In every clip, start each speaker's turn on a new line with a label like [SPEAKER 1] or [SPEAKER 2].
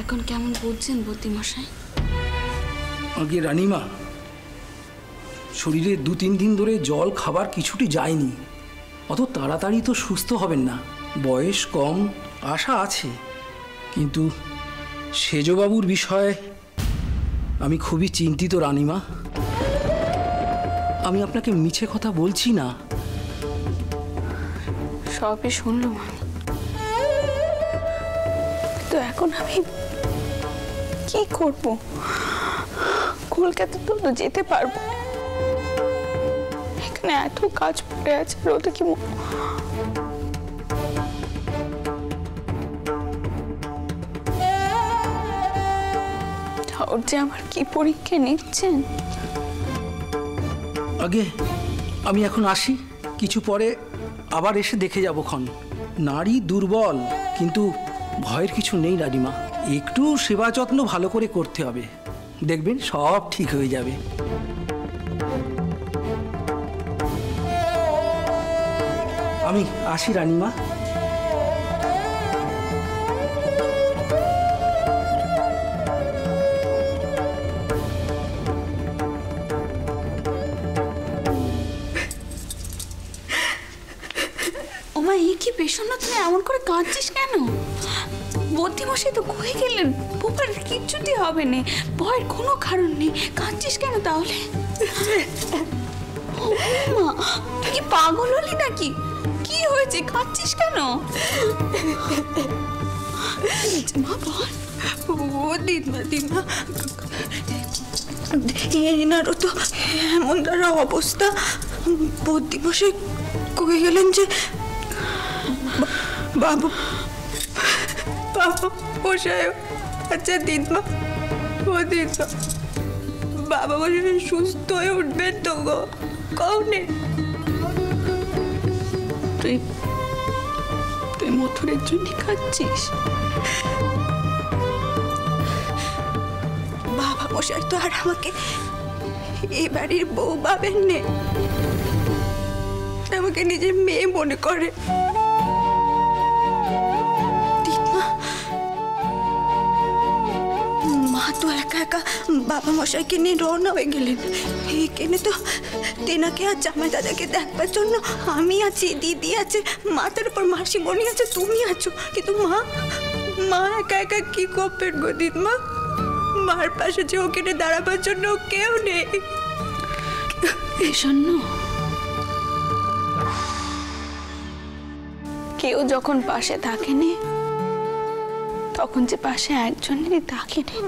[SPEAKER 1] এখন কেমন বুঝছেন বুদ্ধিমশাই?
[SPEAKER 2] আগে রানীমা, শরীরে 2-3 দিন ধরে জল খাবার কিছুটি যায়নি। অত তাড়াতাড়ি তো সুস্থ হবেন না, বয়স কম, আশা আছে। কিন্তু সেজবাবুর বিষয়ে আমি খুবই চিন্তিত রানীমা। আমি আপনাকে মিছে কথা বলছি না।
[SPEAKER 1] সবই শুনলাম আমি, তো এখন আমি কি করব? কলকাতা তো যেতে পারবো, এখানে এত কাজ পড়ে আছে। ওটা কি ঠাকুর যে আমার কি পরীক্ষা নিচ্ছেন?
[SPEAKER 2] আগে আমি এখন আসি, কিছু পরে আবার এসে দেখে যাব ক্ষণ। নারী দুর্বল, কিন্তু ভয়ের কিছু নেই রানীমা। একটু সেবা যত্ন ভালো করে করতে হবে, দেখবেন সব ঠিক হয়ে যাবে। আমি আসি রানীমা।
[SPEAKER 1] ওমা, এই কি পেশন না, তুমি এমন করে কাঁদছিস কেন? বুদ্ধিমশাই তো কয়ে গেলেন বোপার কিচ্ছুটি হবে না, ভয়ের কোনো কারণ নেই। কাঁদছিস কেন তাহলে? মা, তুই কি পাগল হলি নাকি? কি হয়েছে, কাঁদছিস কেন? মা বল।
[SPEAKER 3] দিদমা, এনারও তো এমন দ্বারা অবস্থা। বুদ্ধিমশাই কয়ে গেলেন যে বাবু মশাই, আচ্ছা দিদমা, ও দিদমা, বাবা মশাই সুস্থ হয়ে উঠবেন তো গো? কওনে
[SPEAKER 1] তুই মথুরের জন্য কাঁদছিস?
[SPEAKER 3] বাবা মশাই তো আর আমাকে এ বাড়ির বউ ভাবেন নে, আমাকে নিজের মেয়ে মনে করে। মা তো একা একা বাবা মশাইকে নিয়ে রওনা হয়ে গেলেন। এখানে তো তেনাকে আর জামাই দাদাকে দেখবার জন্য আমি আছি, দিদি আছে, মাথার উপর মাসিমণি আছে, তুমি আছো। কিন্তু মা একা একা কি করবেন গো দিদমা? মার পাশে যে ওখানে দাঁড়াবার জন্য কেউ নেই।
[SPEAKER 1] শোনো, কেউ যখন পাশে থাকেনি, তখন যে পাশে একজনেরই থাকেনি।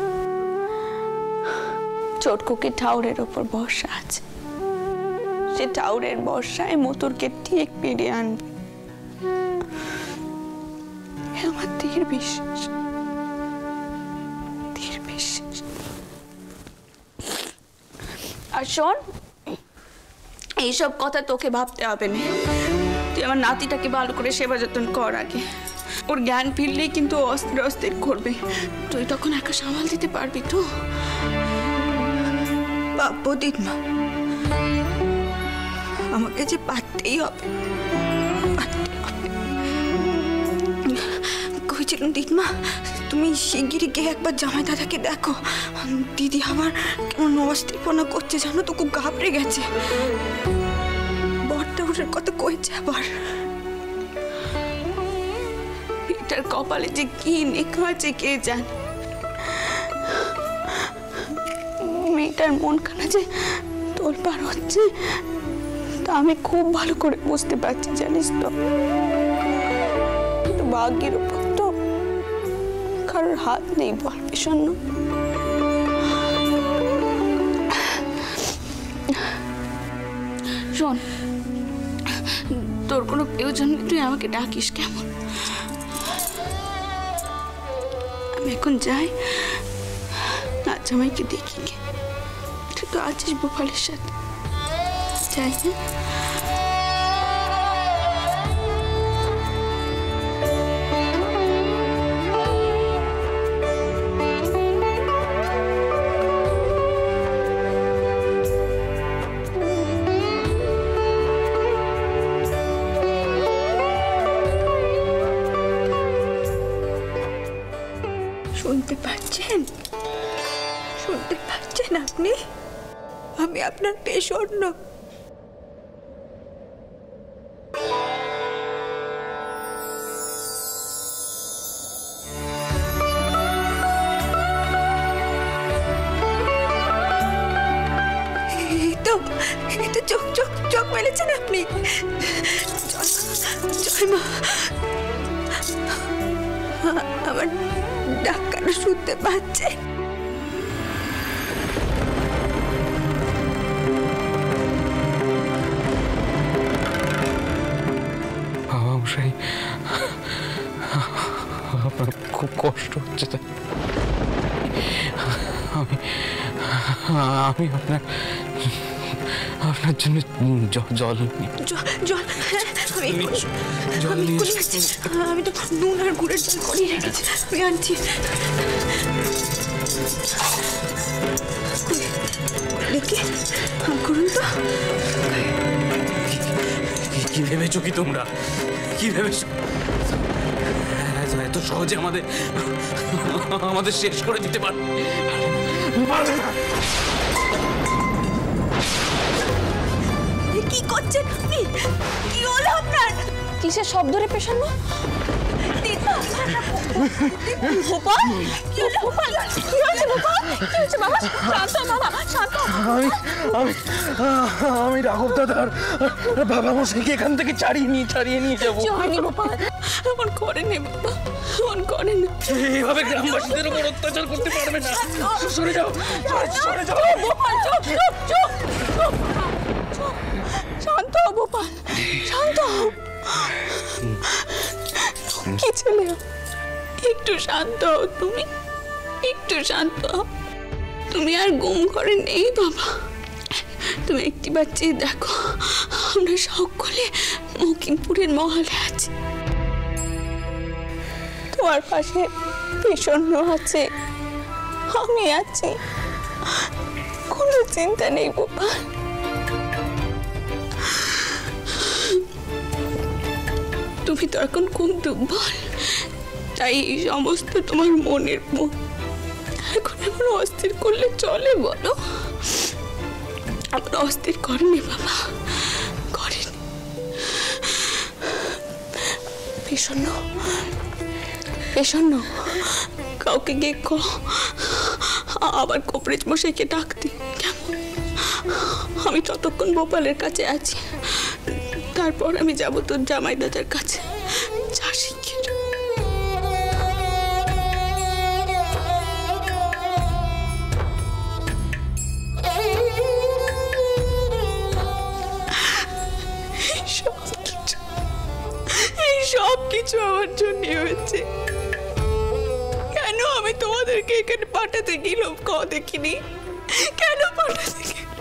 [SPEAKER 1] চটকুকে ঠাউরের ওপর ভরসা আছে, সে ঠাউরের ভরসায় মথুরকে ঠিক ফিরিয়ে আনবে, আমার দৃঢ় বিশ্বাস। আর শোন, এইসব কথা তোকে ভাবতে হবে না। তুই আমার নাতিটাকে ভালো করে সেবা যত্ন কর আগে। ওর জ্ঞান ফিরলেই কিন্তু অস্থির অস্থির করবে, তুই তখন একা সামাল দিতে পারবি তো?
[SPEAKER 3] বাবু দিদমা, আমাকে যে পারতেই হবে। কইছিলাম দিদমা, তুমি শিগগিরই গিয়ে একবার জামাই দাদাকে দেখো। দিদি আবার কেমন অস্থিরপনা করছে জানো তো, খুব ঘাবড়ে গেছে। বরটাউরের কথা কইছে আবার।
[SPEAKER 1] এটার কপালে যে কি লেখা আছে কে জানে। মেয়েটার মনখানা যে তোলপাড় হচ্ছে তা আমি খুব ভালো করে বুঝতে পারছি, জানিস তো। ভাগ্যের উপর তো কারোর হাত নেই, বল বিষণ্ণ। শোন, তোর কোনো প্রয়োজন নেই, তুই আমাকে ডাকিস কেমন? আমি এখন যাই, নাচ জামাইকে দেখি গে। তুই তো আছিস গোপালের সাথে, যাই।
[SPEAKER 3] শুনতে পাচ্ছেন? শুনতে পাচ্ছেন আপনি? আমি আপনার পেশন্য। এই তো চোখ চোখ চোখ মেলেছেন আপনি। জয় মা, আমার ডাক্তার শুনতে পাচ্ছে।
[SPEAKER 4] মশাই, আপনার খুব কষ্ট হচ্ছে তাই আমি আপনার জন্য জল
[SPEAKER 3] আমি তো নুন আর গুড়ের জল করিয়ে রেখেছি, আমি আনছি। দেখি করুন তো।
[SPEAKER 4] কি ভেবেছো কি তোমরা? কি ভেবেছো এত সহজে আমাদের শেষ করে দিতে পারো?
[SPEAKER 3] কি করছেন আপনি? কি হলো আপনার?
[SPEAKER 1] কিসের শব্দ রে পেশান্ন?
[SPEAKER 4] আমি রাঘব দাদার বাবা মশাইকে এখান থেকে ছাড়িয়ে নিয়ে যাবো।
[SPEAKER 1] এমন করে নে বাবা, এমন করে না।
[SPEAKER 4] এইভাবে গ্রামবাসীদের উপর অত্যাচার করতে পারবে না। সরে যাও, সরে যাও।
[SPEAKER 1] শান্ত হও গোপাল, শান্ত হও। কি ছেলে, একটু শান্ত হও তুমি, একটু শান্ত হও। তুমি আর ঘুম ঘরে নেই বাবা। তুমি একটিবার চেয়ে দেখো, আমরা সকলে মকিমপুরের মহলে আছি। তোমার পাশে পেশন্য আছে, আমি আছি, কোনো চিন্তা নেই গোপাল। তুমি তো এখন খুব দুর্বল, তাই এই সমস্ত তোমার মনের মুখ। এখন এমন অস্থির করলে চলে বলো? আমরা অস্থির করেনি বাবা, করেনি। পেশন্য পেশন্য কাউকে গিয়ে আবার কোপরেজ মশাইকে ডাকতে কেমন? আমি ততক্ষণ গোপালের কাছে আছি, তারপর আমি যাব তোর জামাই দাদার কাছে। যা শিখিয়ে সব কিছু আমার জন্য হয়েছে। কেন আমি তোমাদেরকে এখানে পাঠাতে গেলাম দেখিনি? কেন পাঠাতে গেলাম?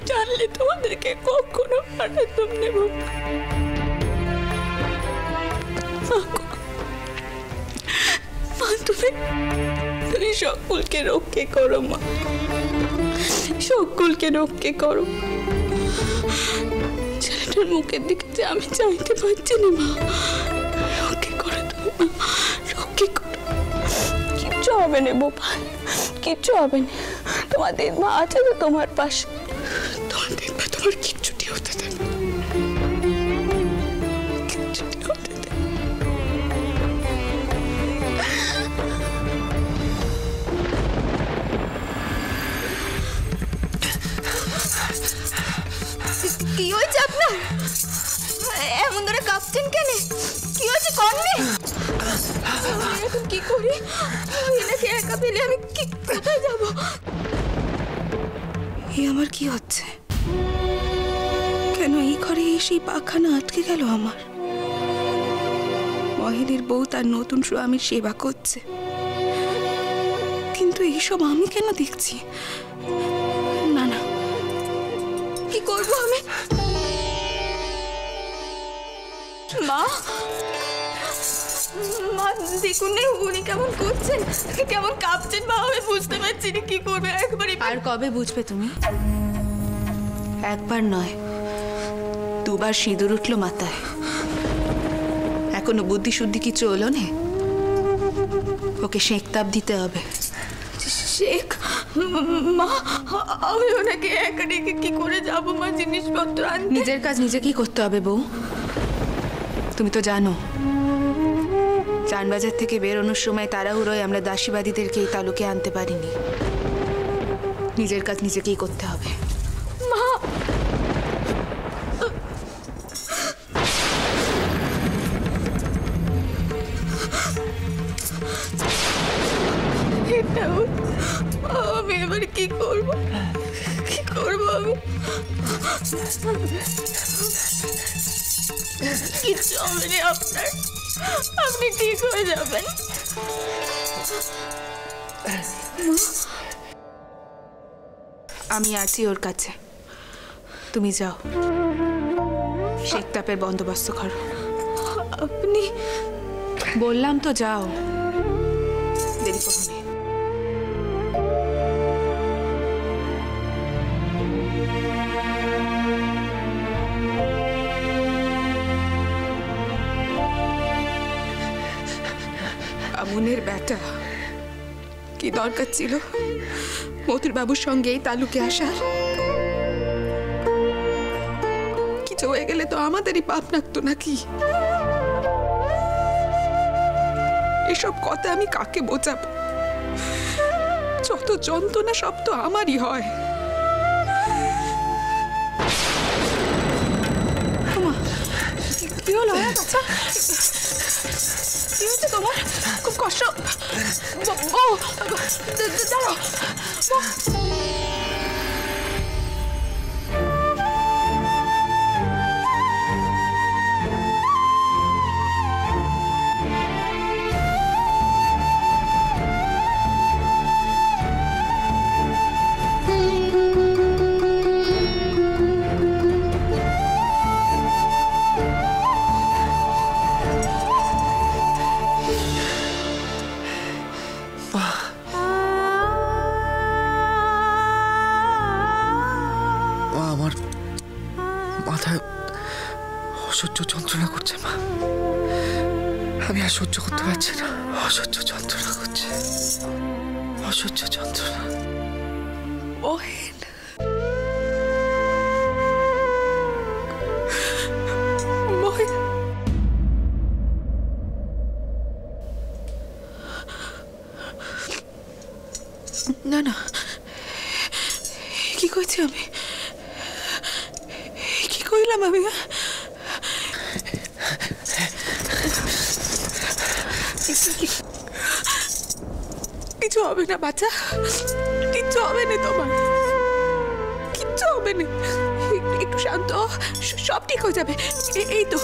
[SPEAKER 1] জানলে তোমাদেরকে কখনো পাঠাতাম নেব। তুমি সকলকে রক্ষে করো মা, সকলকে রক্ষে করো। ছেলেটার মুখের দিকে যে আমি চাইতে পারছি না মা, রক্ষে করো তুমি মা, রক্ষে করো। কিচ্ছু হবে না গোপাল, কিচ্ছু হবে না। তোমাদের মা আছে তো তোমার পাশে, তোমার দেখবে তোমার কিচ্ছুটি হতে দেবে, কিচ্ছুটি হতে দেবে।
[SPEAKER 3] কি হয়েছে আপনার? এমন ধরে কাঁপছেন কেন? কি হয়েছে কর্মে? এখন কি করি? এনাকে একা পেলে আমি কোথায় যাব? আমার কি হচ্ছে? কেন এই ঘরে সেই পাখানা আটকে গেল আমার? মহেলের বউ তার নতুন স্বামীর সেবা করছে, কিন্তু এইসব আমি কেন দেখছি? না না, কি করবো আমি? মা, মা দেখুন উনি কেমন করছেন, কেমন কাঁপছেন মা, আমি বুঝতে পারছি না কি করবে। একবারই
[SPEAKER 5] আর কবে বুঝবে তুমি? একবার নয়, দুবার সিঁদুর উঠলো মাথায়। কোনো বুদ্ধি শুদ্ধি কিছু হলো না? ওকে শেক তাপ দিতে হবে।
[SPEAKER 1] শেখ মা, আমি ওনাকে একা রেখে কি করে যাবো মা জিনিসপত্র আনতে?
[SPEAKER 5] নিজের কাজ নিজেকেই করতে হবে বউ। তুমি তো জানো চানবাজার থেকে বেরোনোর সময় তাড়াহুড়োয় আমরা দাসীবাদীদেরকে এই তালুকে আনতে পারিনি। নিজের কাজ নিজেকেই করতে হবে।
[SPEAKER 1] মা, আমি এবার কি করবো? কি করবো আমি? কিচ্ছু হবে না আপনার, আপনি ঠিক হয়ে যাবেন।
[SPEAKER 5] আমি আছি ওর কাছে, তুমি যাও শেক তাপের বন্দোবস্ত করো।
[SPEAKER 1] আপনি
[SPEAKER 5] বললাম তো যাও, দেরি করো না। আমনের বেটা, কি দরকার ছিল মথুর বাবুর সঙ্গে এই তালুকে আসার? কিছু হয়ে গেলে তো আমাদেরই পাপ লাগতো নাকি? এসব কথা আমি কাকে বোঝাবো? যত যন্ত্রণা সব তো আমারই হয়। কি হলো বাচ্চা? কি হয়েছে তোমার? খুব কষ্ট। বউ দাঁড়াও।
[SPEAKER 6] আমার মাথায় অসহ্য যন্ত্রণা করছে মা, আমি আর সহ্য করতে পারছি না। অসহ্য যন্ত্রণা করছে, অসহ্য যন্ত্রণা।
[SPEAKER 5] ওহেন না না, কি কইছি আমি? কি কইলাম আমি? কিছু হবে না বাচ্চা, কিচ্ছু হবে না তোমার, কিচ্ছু হবে না। একটু শান্ত, সব ঠিক হয়ে যাবে। এই তো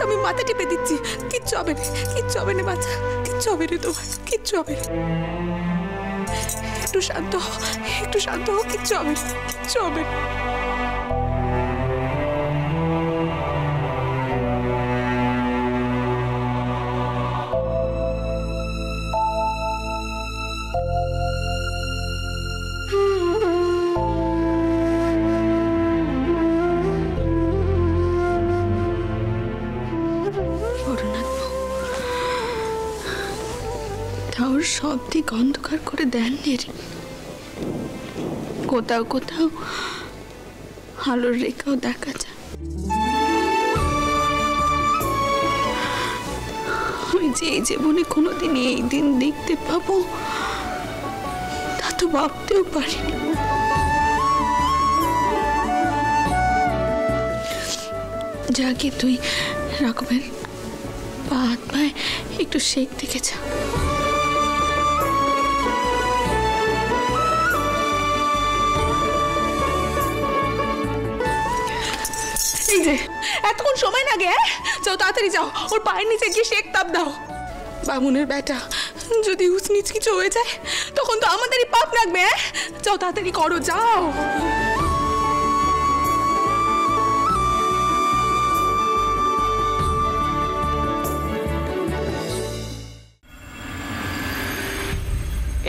[SPEAKER 5] আমি মাথা টিপে দিচ্ছি, কিচ্ছু হবে না, কিচ্ছু হবে না বাচ্চা, কিচ্ছু হবে না তোমার, কিচ্ছু হবে না। একটু শান্ত হও, কিচ্ছু হবে না, কিচ্ছু হবে না।
[SPEAKER 1] ওর সব দিক অন্ধকার করে দেন রে। কোথাও কোথাও আলোর রেখাও দেখা যায়। আমি যে এই জীবনে কোনোদিন এই দিন দেখতে পাবো তা তো ভাবতেও পারিনি। যাকে তুই রকমের পা হাত পায়ে একটু শেক দেখে যা। এই যে এতক্ষণ সময় না গে, যাও তাড়াতাড়ি যাও, ওর পায়ের নিচে গিয়ে শেক তাপ দাও। বামুনের বেটা, যদি উচনিচ কিছু হয়ে যায় তখন তো আমাদেরই পাপ লাগবে। যাও তাড়াতাড়ি করো, যাও।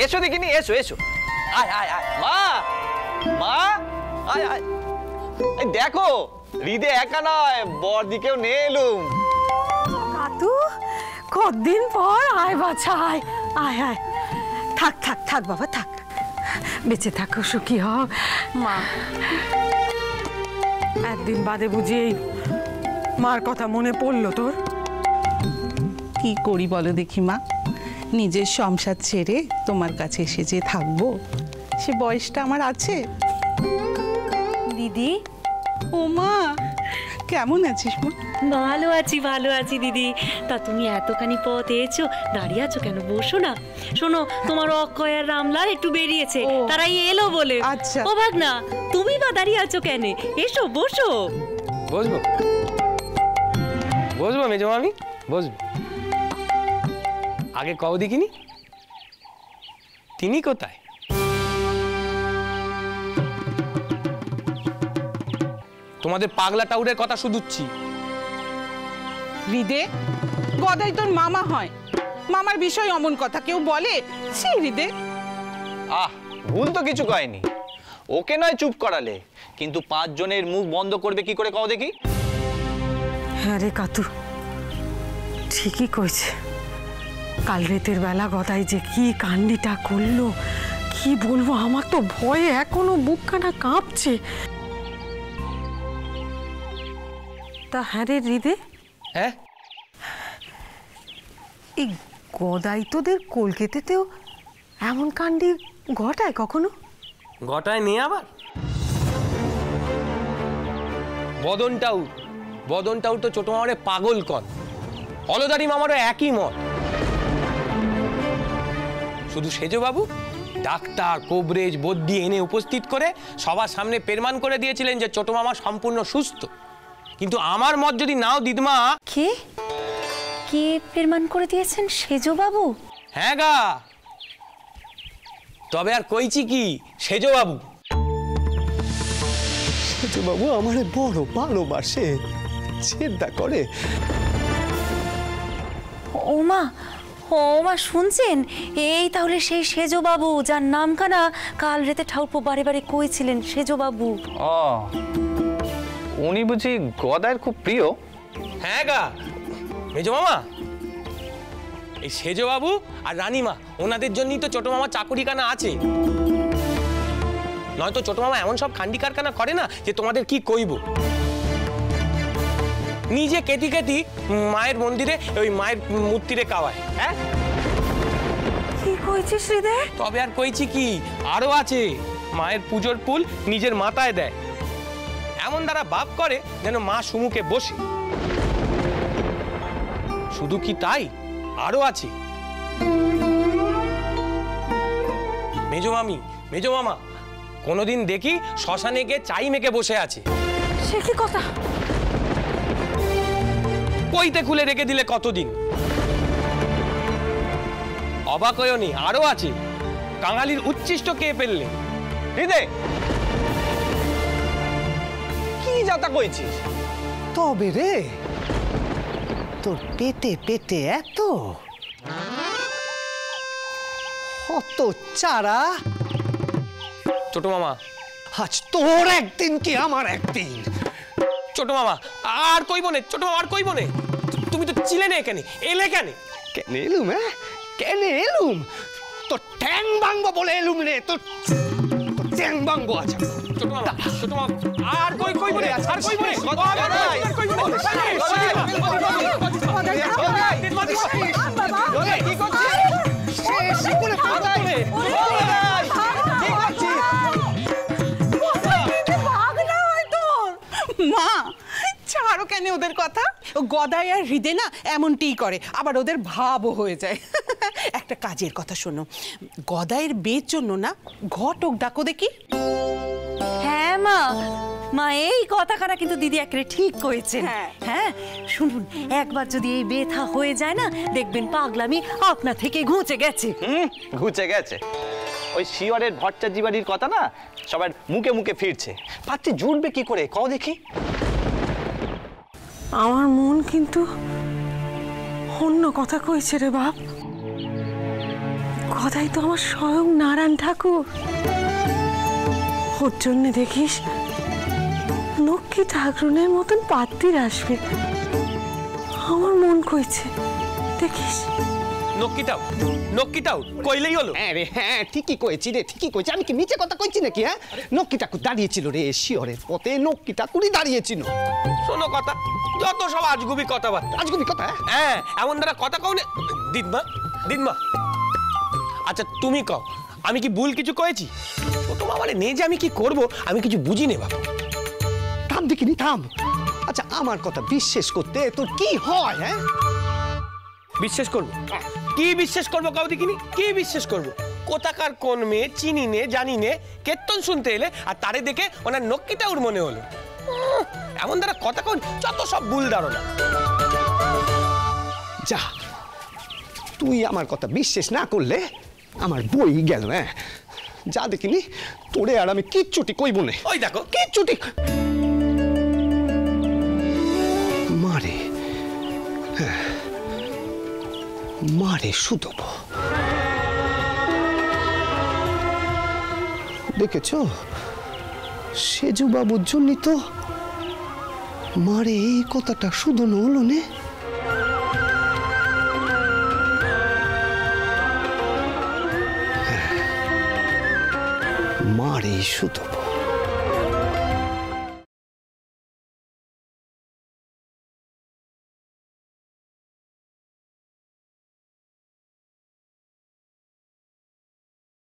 [SPEAKER 7] এসো দেখিনি, এসো এসো, আয় আয় আয়। মা মা, আয় আয়। এই দেখো, হৃদে একা নয়, বর দিকেও নিয়ে এলুম।
[SPEAKER 8] কাতু, কতদিন পর আয় বাছা, আয় আয় আয়। থাক থাক থাক বাবা থাক, বেঁচে থাকো, সুখী হও। মা, একদিন বাদে বুঝি এই মার কথা মনে পড়লো তোর?
[SPEAKER 9] কি করি বলো দেখি মা, নিজের সংসার ছেড়ে তোমার কাছে এসে যে থাকবো সে বয়সটা আমার আছে?
[SPEAKER 8] দিদি,
[SPEAKER 9] ও মা, কেমন আছিস মা?
[SPEAKER 10] ভালো আছি দিদি। তা তুমি এতখানি পথ এসেছো, দাঁড়িয়ে আছো কেন? বসো না। শোনো, তোমার অক্ষয় আর রামলাল একটু বেরিয়েছে, তারাই এলো বলে।
[SPEAKER 9] আচ্ছা।
[SPEAKER 10] ও ভাগনা, তুমি বা দাঁড়িয়ে আছো কেন? এসো বসো।
[SPEAKER 7] বসবো বসবো মেজো মামি, বসবো। আগে কও দেখিনি, তিনি কোথায়? তোমাদের পাগলা টাউরের কথা শুধুচ্ছি।
[SPEAKER 9] হৃদে, গদাই তোর মামা হয়, মামার বিষয় অমন কথা কেউ বলে? সে হৃদে,
[SPEAKER 7] ভুল তো কিছু কয়নি, ওকে নয় চুপ করালে, কিন্তু 5 জনের মুখ বন্ধ করবে কি করে কও দেখি?
[SPEAKER 8] হ্যাঁ রে কাতু, ঠিকই কইছে। কাল রাতের বেলা গদাই যে কি কাণ্ডিটা করলো, কি বলবো, আমার তো ভয়ে এখনো বুকখানা কাঁপছে। তা হ্যাঁ রে হৃদে,
[SPEAKER 7] হ্যাঁ,
[SPEAKER 8] এই গদাই তোদের কলকাতাতেও এমন কাণ্ডি ঘটায় কখনো?
[SPEAKER 7] ঘটায় নেই আবার। বদনটাও তো ছোট মামারে পাগল কর, হলদারি মামারও একই মত। শুধু সেজবাবু ডাক্তার কোবরেজ বদ্যি এনে উপস্থিত করে সবার সামনে পেরমান করে দিয়েছিলেন যে ছোট মামা সম্পূর্ণ সুস্থ। কিন্তু আমার মত যদি নাও দিদমা।
[SPEAKER 10] কে কে প্রমাণ করে দিয়েছেন? সেজবাবু?
[SPEAKER 7] হ্যাঁ গা, তবে আর কইছি কি, সেজবাবু
[SPEAKER 11] সেজবাবু আমারে বড় ভালোবাসে, চিন্তা করে।
[SPEAKER 10] ওমা ওমা, শুনছেন? এই তাহলে সেই সেজবাবু যার নামখানা কাল রাতে ঠাকুরপো বারে বারে কইছিলেন, সেজবাবু।
[SPEAKER 7] উনি বুঝি গদায়ের খুব প্রিয়? হ্যাঁ গা মেজো মামা, এই সেজবাবু আর রানীমা ওনাদের জন্যই তো ছোট মামা চাকুরিখানা আছে। নয়তো ছোট মামা এমন সব খান্ডি কারখানা করে না যে তোমাদের কি কইব। নিজে কেতি কেতি মায়ের মন্দিরে ওই মায়ের মূর্তিরে কাওয়ায়। হ্যাঁ,
[SPEAKER 8] কি কইছিস রে?
[SPEAKER 7] তবে আর কইছি কি, আরো আছে। মায়ের পুজোর ফুল নিজের মাথায় দেয়, এমন দ্বারা ভাব করে যেন মা সুমুখে বসে। শুধু কি তাই, আরো আছে। মেজো মামি মেজো মামা কোনোদিন দেখি শ্মশানে গিয়ে চাই মেখে বসে আছে।
[SPEAKER 8] সে কি কথা?
[SPEAKER 7] কইতে খুলে রেখে দিলে কতদিন। অবাক হয়নি, আরো আছে। কাঙালির উচ্ছিষ্ট কে ফেললে? হৃদে, কি যাতা কইছিস?
[SPEAKER 11] তবে রে, তোর পেটে পেটে এত কত চারা।
[SPEAKER 7] ছোট মামা,
[SPEAKER 11] আজ তোর একদিন কি আমার একদিন।
[SPEAKER 7] ছোট মামা আর কইব নে, ছোট মামা আর কইব নে। তুমি তো ছিলে না এখানে, এলে কেন?
[SPEAKER 11] কেন এলুম? হ্যাঁ, কেন এলুম? তোর ট্যাং ভাঙবো বলে এলুম রে। তোর ট্যাং ভাঙবো। আচ্ছা
[SPEAKER 7] ছোট মামা আর কইব নে, আর কইব নে, আর কইব নে। কি করছিস? শেষ করে পাগল রে।
[SPEAKER 9] মা ছাড়ো কেন ওদের কথা। ও গদাই আর হৃদে না এমনটিই করে, আবার ওদের ভাবও হয়ে যায়। একটা কাজের কথা শোনো, গদাইয়ের বিয়ের জন্য না ঘটক ডাকো দেখি।
[SPEAKER 10] হ্যাঁ মা, মা এই কথাখানা কিন্তু দিদি একেবারে ঠিক করেছেন। হ্যাঁ শুনুন, একবার যদি এই বেথা হয়ে যায় না, দেখবেন পাগলামি আপনা থেকে ঘুচে গেছে।
[SPEAKER 7] ঘুচে গেছে। ওই শিয়রের ভট্টাচার্য বাড়ির কথা না সবার মুখে মুখে ফিরছে। পাত্রী জুটবে কি করে কও দেখি?
[SPEAKER 8] আমার মন কিন্তু অন্য কথা কইছে রে বাপ। কথাই তো আমার স্বয়ং নারায়ণ ঠাকুর। ওর জন্য দেখিস লক্ষ্মী ঠাকুরের মতন পাত্রীর আসবে। আমার মন কইছে দেখিস।
[SPEAKER 7] নক্কিটাও কইলেই হলো।
[SPEAKER 11] হ্যাঁ রে, হ্যাঁ ঠিকই কয়েছি রে, ঠিকই কয়েছি। আমি কি নিচে কথা কইছি নাকি? হ্যাঁ, নক্কি ঠাকুর দাঁড়িয়েছিল রে, শিয়রের পথে নক্কি ঠাকুরই দাঁড়িয়েছিল।
[SPEAKER 7] শোনো কথা, যত সব আজগুবি কথাবার্তা।
[SPEAKER 11] আজগুবি কথা?
[SPEAKER 7] হ্যাঁ, এমন দ্বারা কথা কও না। দিদমা আচ্ছা তুমি কও, আমি কি ভুল কিছু কয়েছি? ছোট মামারে নে যে আমি কি করব, আমি কিছু বুঝি নে বাবা।
[SPEAKER 11] থাম দেখিনি, থাম। আচ্ছা আমার কথা বিশ্বাস করতে তোর কি হয়? হ্যাঁ,
[SPEAKER 7] বিশ্বাস করবো? কি বিশ্বাস করবো কাউ দেখিনি? কি বিশ্বাস করবো? কোথাকার কোন মেয়ে চিনি নে জানি নে, কীর্তন শুনতে এলে আর তারে দেখে ওনার নক্কিটা ওর মনে হলো। এমন দ্বারা কথা কোন, যত সব ভুল ধারণা।
[SPEAKER 11] যা, তুই আমার কথা বিশ্বাস না করলে আমার বই গেল। হ্যাঁ, যা দেখিনি, তোরে আর আমি কিচ্ছুটি কইব না।
[SPEAKER 7] ওই দেখো
[SPEAKER 11] কিচ্ছুটি মারে, হ্যাঁ মারে শুধু দেখেছ, সেজু বাবুর জন্যই তো মারে এই কথাটা শুধু হলো নে। মারে শুধু